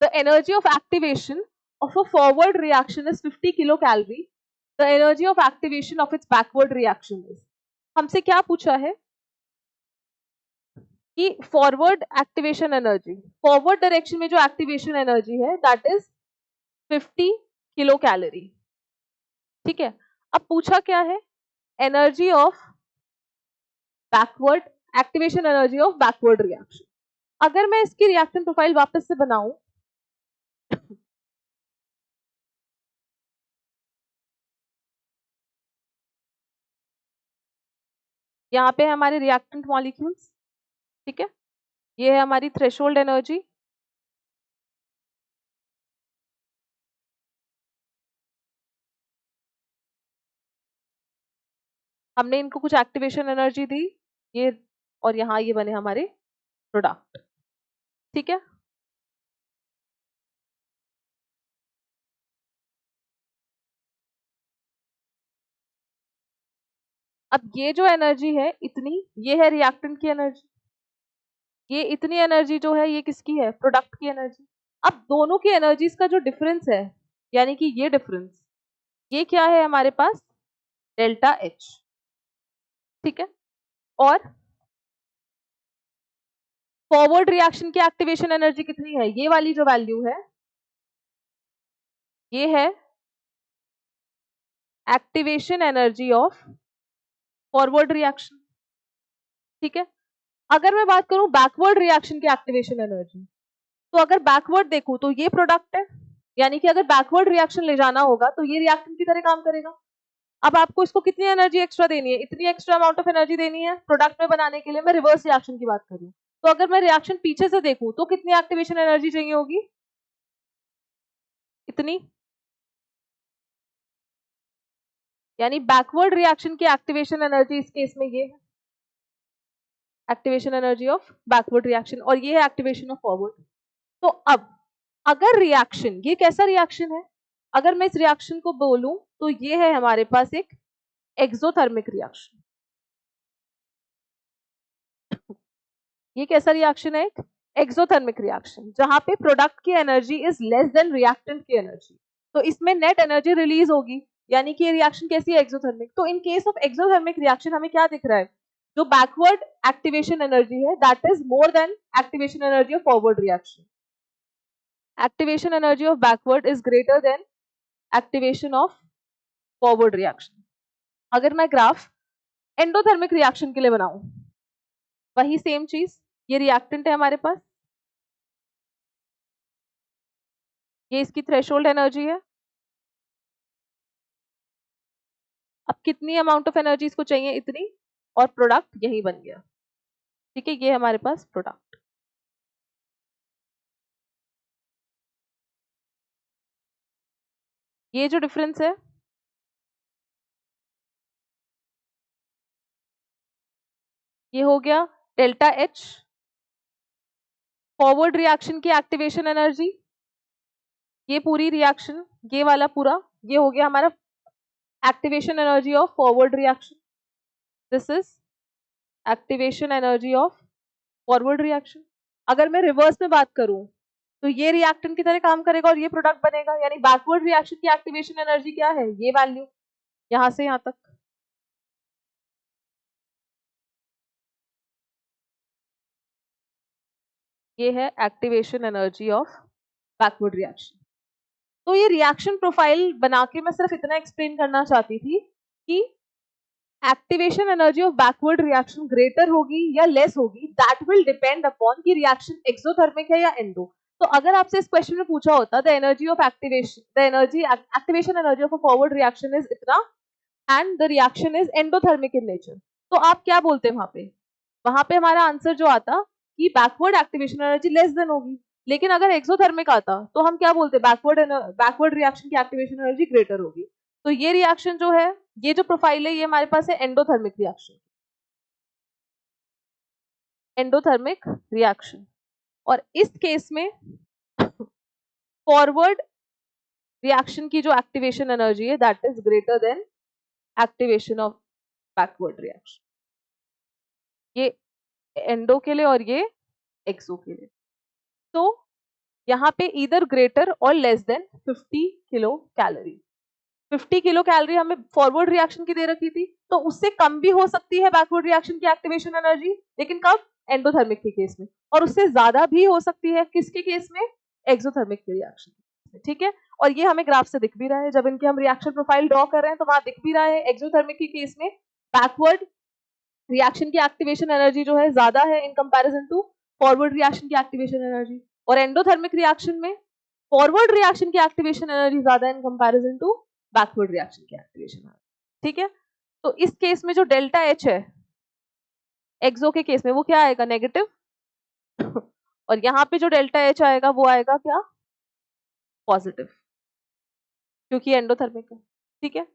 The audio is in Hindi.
The energy of activation of a forward reaction is 50 kilocalorie. The energy of activation of its backward reaction is. हमसे क्या पूछा है कि forward activation energy, forward direction में जो एक्टिवेशन एनर्जी है दैट इज 50 किलो कैलोरी. ठीक है, अब पूछा क्या है, energy of backward activation, energy of backward reaction. अगर मैं इसकी रिएक्शन प्रोफाइल वापस से बनाऊं, यहाँ पे है हमारे रिएक्टेंट मॉलिक्यूल्स. ठीक है, ये है हमारी थ्रेशोल्ड एनर्जी. हमने इनको कुछ एक्टिवेशन एनर्जी दी, ये और यहाँ ये बने हमारे प्रोडक्ट. ठीक है, अब ये जो एनर्जी है इतनी, ये है रिएक्टेंट की एनर्जी. ये इतनी एनर्जी जो है ये किसकी है, प्रोडक्ट की एनर्जी. अब दोनों की एनर्जीज का जो डिफरेंस है, यानी कि ये डिफरेंस, ये क्या है हमारे पास, डेल्टा एच. ठीक है, और फॉरवर्ड रिएक्शन की एक्टिवेशन एनर्जी कितनी है, ये वाली जो वैल्यू है ये है activation energy of forward reaction. ठीक है, अगर मैं बात करूं बैकवर्ड रिएक्शन की एक्टिवेशन एनर्जी, तो अगर बैकवर्ड देखूं तो ये प्रोडक्ट है, यानी कि अगर बैकवर्ड रिएक्शन ले जाना होगा तो ये रिएक्टेंट की तरह काम करेगा. अब आपको इसको कितनी एनर्जी एक्स्ट्रा देनी है, इतनी एक्स्ट्रा अमाउंट ऑफ एनर्जी देनी है प्रोडक्ट में बनाने के लिए. मैं रिवर्स रिएक्शन की बात करूं तो अगर मैं रिएक्शन पीछे से देखूं तो कितनी एक्टिवेशन एनर्जी चाहिए होगी, इतनी. यानी बैकवर्ड रिएक्शन की एक्टिवेशन एनर्जी इस केस में ये है activation energy of backward reaction, और ये है एक्टिवेशन ऑफ फॉरवर्ड. तो अब अगर रिएक्शन, ये कैसा रिएक्शन है, अगर मैं इस रिएक्शन को बोलूं तो ये है हमारे पास एक एक्सोथर्मिक रिएक्शन. ये कैसा रिएक्शन है, एक एक्सोथर्मिक रिएक्शन, जहां पे प्रोडक्ट की energy is less than reactant की एनर्जी. तो इसमें नेट एनर्जी रिलीज होगी, यानी कि ये रिएक्शन कैसी है, एक्सोथर्मिक. तो in case of exothermic reaction हमें क्या दिख रहा है, जो बैकवर्ड एक्टिवेशन एनर्जी है that is more than activation energy of forward reaction. Activation energy of backward is greater than activation of forward reaction. अगर मैं ग्राफ एंडोथर्मिक रिएक्शन के लिए बनाऊं, वही सेम चीज, ये रिएक्टेंट है हमारे पास, ये इसकी थ्रेशोल्ड एनर्जी है. अब कितनी अमाउंट ऑफ एनर्जी इसको चाहिए, इतनी, और प्रोडक्ट यही बन गया. ठीक है, ये हमारे पास प्रोडक्ट. ये जो डिफरेंस है, ये हो गया डेल्टा एच. फॉरवर्ड रिएक्शन की एक्टिवेशन एनर्जी, ये पूरी रिएक्शन, ये वाला पूरा, ये हो गया हमारा activation energy of forward reaction. This is activation energy of forward reaction. अगर मैं रिवर्स में बात करूं तो ये रिएक्टेंट की तरह काम करेगा और ये प्रोडक्ट बनेगा, यानी बैकवर्ड रिएक्शन की एक्टिवेशन एनर्जी क्या है, ये वैल्यू, यहां से यहां तक. ये है activation energy of backward reaction. तो ये रिएक्शन प्रोफाइल बना के मैं सिर्फ इतना एक्सप्लेन करना चाहती थी कि activation energy of backward reaction greater होगी या लेस होगी, दैट विल डिपेंड अपॉन कि रिएक्शन एक्सोथर्मिक है या एंडो. तो अगर आपसे इस क्वेश्चन में पूछा होता the energy of activation, the energy activation energy of a forward reaction is इतना and the reaction is endothermic in nature, तो आप क्या बोलते वहां पे हमारा आंसर जो आता कि backward activation energy less than होगी. लेकिन अगर एक्सोथर्मिक आता तो हम क्या बोलते, बैकवर्ड रिएक्शन की एक्टिवेशन एनर्जी ग्रेटर होगी. तो ये रिएक्शन जो है, ये जो प्रोफाइल है, ये हमारे पास है एंडोथर्मिक रिएक्शन. एंडोथर्मिक रिएक्शन, और इस केस में फॉरवर्ड रिएक्शन की जो एक्टिवेशन एनर्जी है that is greater than activation of backward reaction. ये एंडो के लिए और ये एक्सो के लिए. तो यहाँ पे इधर ग्रेटर और less than 50 kilo calorie. 50 kilo calorie हमें फॉरवर्ड रिएक्शन की दे रखी थी, तो उससे कम भी हो सकती है बैकवर्ड रिएक्शन की एक्टिवेशन एनर्जी, लेकिन कब? एंडोथर्मिक के केस में। और उससे ज्यादा भी हो सकती है किसके केस में? एक्सोथर्मिक के रिएक्शन में। ठीक है, और ये हमें ग्राफ से दिख भी रहा है, जब इनके हम रिएक्शन प्रोफाइल ड्रॉ कर रहे हैं तो वहां दिख भी रहा है एक्सोथर्मिक के केस में बैकवर्ड रिएक्शन की एक्टिवेशन एनर्जी जो है ज्यादा है in comparison to forward reaction की एक्टिवेशन एनर्जी, और एंडोथर्मिक रिएक्शन में फॉरवर्ड रिएक्शन की एक्टिवेशन एनर्जी ज्यादा है in comparison to backward reaction की एक्टिवेशन एनर्जी। ठीक है, तो इस केस में जो डेल्टा एच है एक्सो के केस में वो क्या आएगा? नेगेटिव। और यहाँ पे जो डेल्टा एच आएगा वो आएगा क्या? पॉजिटिव, क्योंकि एंडोथर्मिक है। ठीक है,